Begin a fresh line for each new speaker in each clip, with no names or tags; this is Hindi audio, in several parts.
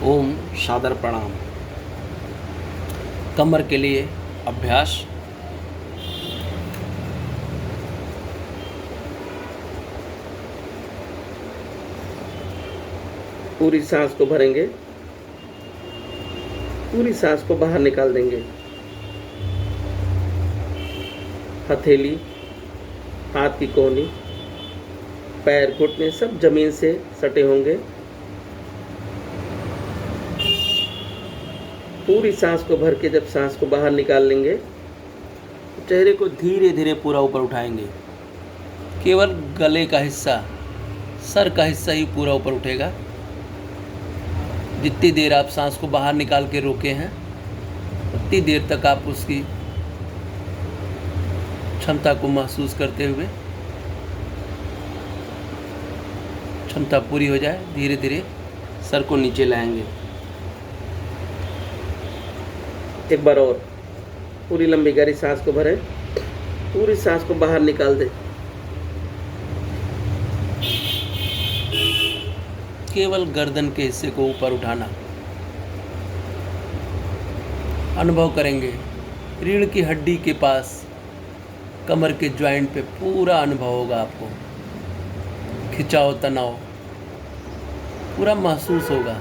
ओम सादर प्रणाम। कमर के लिए अभ्यास।
पूरी सांस को भरेंगे, पूरी सांस को बाहर निकाल देंगे। हथेली, हाथ की कोहनी, पैर, घुटने सब जमीन से सटे होंगे। पूरी सांस को भर के जब सांस को बाहर निकाल लेंगे
तो चेहरे को धीरे धीरे पूरा ऊपर उठाएंगे। केवल गले का हिस्सा, सर का हिस्सा ही पूरा ऊपर उठेगा। जितनी देर आप सांस को बाहर निकाल के रोके हैं उतनी देर तक आप उसकी क्षमता को महसूस करते हुए क्षमता पूरी हो जाए धीरे धीरे सर को नीचे लाएंगे।
एक बार और पूरी लंबी गहरी सांस को भरें, पूरी सांस को बाहर निकाल दें।
केवल गर्दन के हिस्से को ऊपर उठाना। अनुभव करेंगे रीढ़ की हड्डी के पास, कमर के ज्वाइंट पे पूरा अनुभव होगा। आपको खिंचाव, तनाव पूरा महसूस होगा।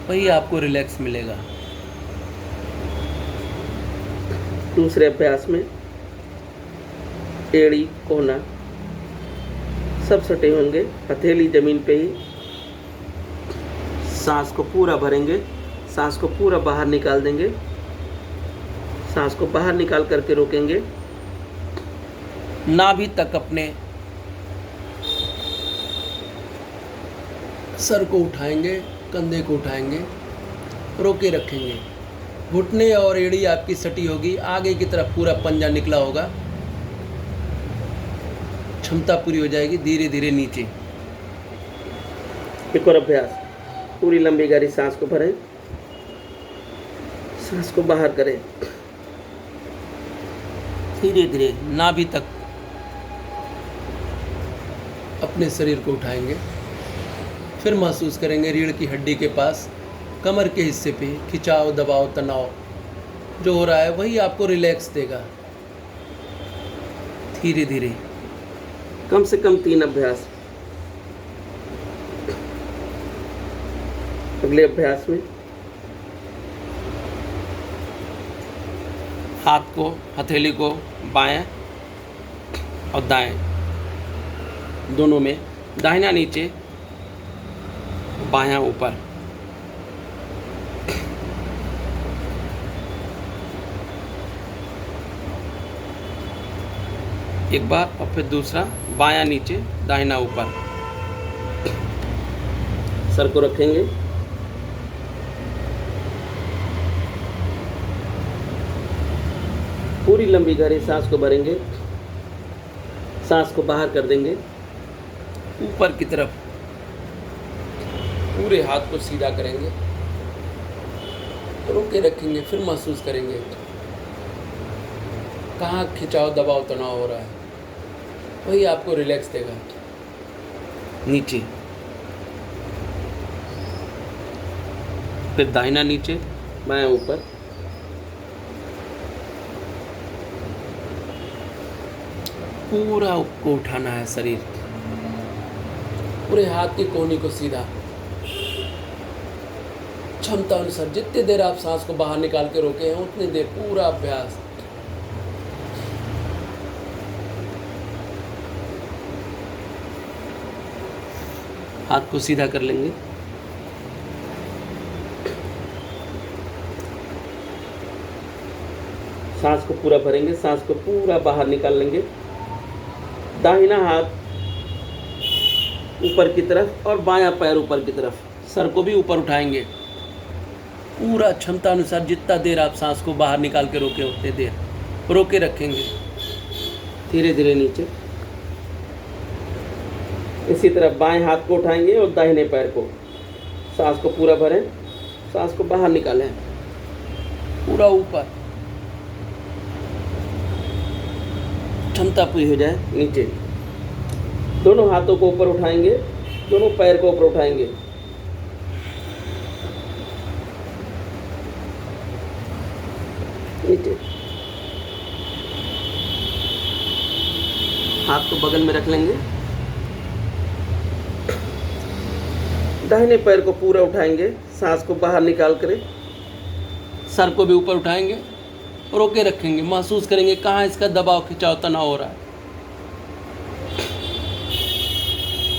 वही आपको रिलैक्स मिलेगा।
दूसरे अभ्यास में एड़ी, कोहना सब सटे होंगे। हथेली जमीन पे ही। सांस को पूरा भरेंगे, सांस को पूरा बाहर निकाल देंगे। सांस को बाहर निकाल करके रोकेंगे।
नाभि तक अपने सर को उठाएंगे, कंधे को उठाएंगे, रोके रखेंगे। घुटने और एड़ी आपकी सटी होगी, आगे की तरफ पूरा पंजा निकला होगा। क्षमता पूरी हो जाएगी। धीरे धीरे नीचे।
एक और अभ्यास। पूरी लंबी गहरी सांस को भरें, सांस को बाहर करें।
धीरे धीरे नाभि तक अपने शरीर को उठाएंगे। फिर महसूस करेंगे रीढ़ की हड्डी के पास, कमर के हिस्से पे खिंचाव, दबाव, तनाव जो हो रहा है वही आपको रिलैक्स देगा। धीरे धीरे
कम से कम 3 अभ्यास। अगले अभ्यास में
हाथ को, हथेली को बाएं और दाएं दोनों में, दाहिना नीचे, बायां ऊपर। एक बार और फिर दूसरा, बायां नीचे, दाहिना ऊपर।
सर को रखेंगे। पूरी लंबी गहरी सांस को भरेंगे, सांस को बाहर कर देंगे।
ऊपर की तरफ पूरे हाथ को सीधा करेंगे, रोके रखेंगे। फिर महसूस करेंगे कहाँ खिंचाव, दबाव, तनाव हो रहा है, वही आपको रिलैक्स देगा। नीचे, फिर दाहिना नीचे,
बायां ऊपर।
पूरा को उठाना है शरीर, पूरे हाथ की कोहनी को सीधा। क्षमता अनुसार जितनी देर आप सांस को बाहर निकाल के रोके हैं उतनी देर पूरा अभ्यास। हाथ को सीधा कर लेंगे।
सांस को पूरा भरेंगे, सांस को पूरा बाहर निकाल लेंगे। दाहिना हाथ ऊपर की तरफ और बायां पैर ऊपर की तरफ।
सर को भी ऊपर उठाएंगे। पूरा क्षमता अनुसार जितना देर आप सांस को बाहर निकाल के रोके उतने देर रोके रखेंगे।
धीरे धीरे नीचे। इसी तरह बाएं हाथ को उठाएंगे और दाहिने पैर को। सांस को पूरा भरें, सांस को बाहर निकालें,
पूरा ऊपर।
क्षमता पूरी हो जाए नीचे। दोनों हाथों को ऊपर उठाएंगे, दोनों पैर को ऊपर उठाएंगे। नीचे। हाथ को बगल में रख लेंगे। दाहिने पैर को पूरा उठाएंगे, सांस को बाहर निकाल कर
सर को भी ऊपर उठाएंगे, रोके रखेंगे, महसूस करेंगे कहाँ इसका दबाव खिंचाव तनाव हो रहा है।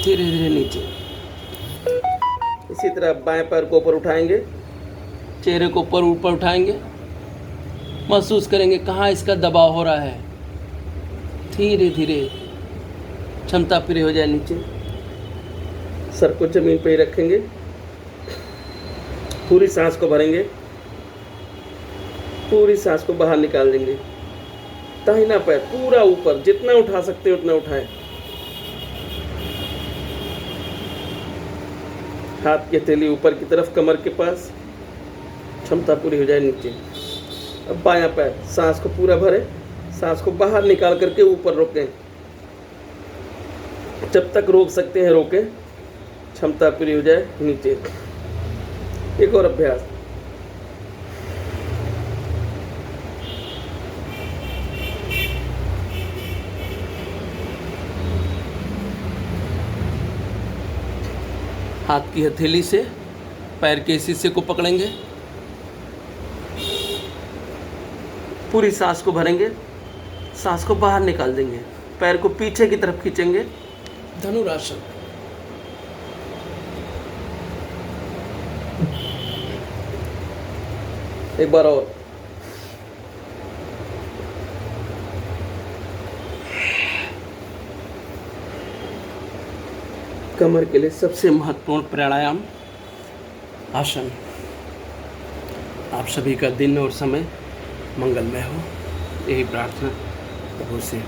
धीरे धीरे नीचे। इसी तरह बाएं पैर को ऊपर उठाएंगे,
चेहरे को ऊपर उठाएंगे, महसूस करेंगे कहाँ इसका दबाव हो रहा है।
धीरे धीरे क्षमता पूरी हो जाए नीचे। सर को जमीन पर ही रखेंगे, पूरी सांस को भरेंगे, पूरी सांस को बाहर निकाल देंगे। दाहिना पैर पूरा ऊपर, जितना उठा सकते हो उतना उठाएं। हाथ की हथेली ऊपर की तरफ कमर के पास, क्षमता पूरी हो जाए नीचे। अब बायां पैर, सांस को पूरा भरें, सांस को बाहर निकाल करके ऊपर रोकें। जब तक रोक सकते हैं रोकें, क्षमता पूरी हो जाए नीचे। एक और अभ्यास।
हाथ की हथेली से पैर के इस हिस्से को पकड़ेंगे,
पूरी सांस को भरेंगे, सांस को बाहर निकाल देंगे, पैर को पीछे की तरफ खींचेंगे,
धनुरासन।
एक बार और। कमर के लिए सबसे महत्वपूर्ण प्राणायाम आसन। आप सभी का दिन और समय मंगलमय हो, यही प्रार्थना प्रभु से।